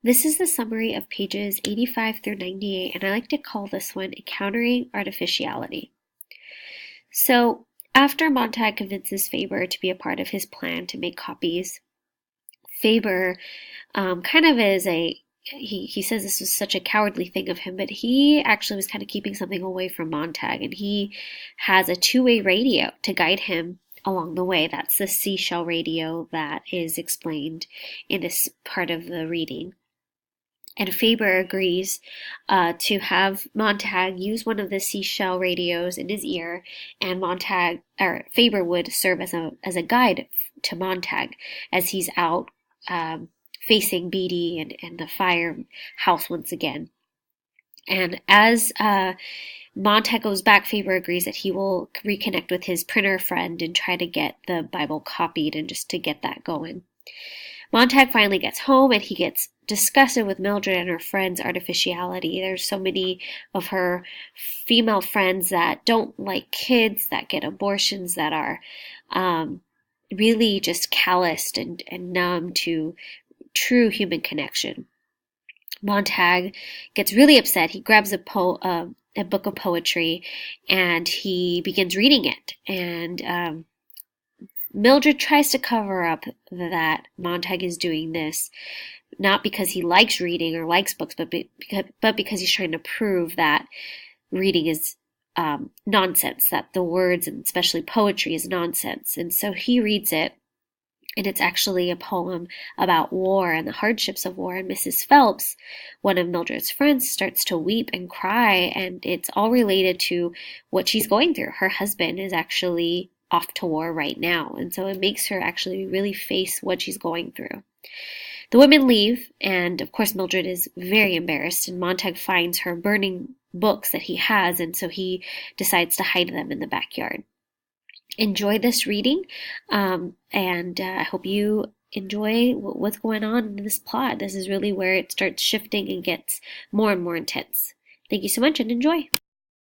This is the summary of pages 85 through 98, and I like to call this one Encountering Artificiality. So, after Montag convinces Faber to be a part of his plan to make copies, Faber kind of is he says this was such a cowardly thing of him, but he actually was kind of keeping something away from Montag, and he has a two-way radio to guide him along the way. That's the seashell radio that is explained in this part of the reading. And Faber agrees to have Montag use one of the seashell radios in his ear, and Faber would serve as a guide to Montag as he's out facing Beatty and the firehouse once again. And as Montag goes back, Faber agrees that he will reconnect with his printer friend and try to get the Bible copied and just to get that going. Montag finally gets home and he gets disgusted with Mildred and her friend's artificiality. There's so many of her female friends that don't like kids, that get abortions, that are really just calloused and numb to true human connection. Montag gets really upset. He grabs a book of poetry and he begins reading it. And Mildred tries to cover up that Montag is doing this, not because he likes reading or likes books, but because he's trying to prove that reading is nonsense, that the words, and especially poetry, is nonsense. And so he reads it, and it's actually a poem about war and the hardships of war. And Mrs. Phelps, one of Mildred's friends, starts to weep and cry, and it's all related to what she's going through. Her husband is actually off to war right now, and so it makes her actually really face what she's going through. The women leave, and of course Mildred is very embarrassed, and Montag finds her burning books that he has, and so he decides to hide them in the backyard. Enjoy this reading, and I hope you enjoy what's going on in this plot. This is really where it starts shifting and gets more and more intense. Thank you so much, and enjoy.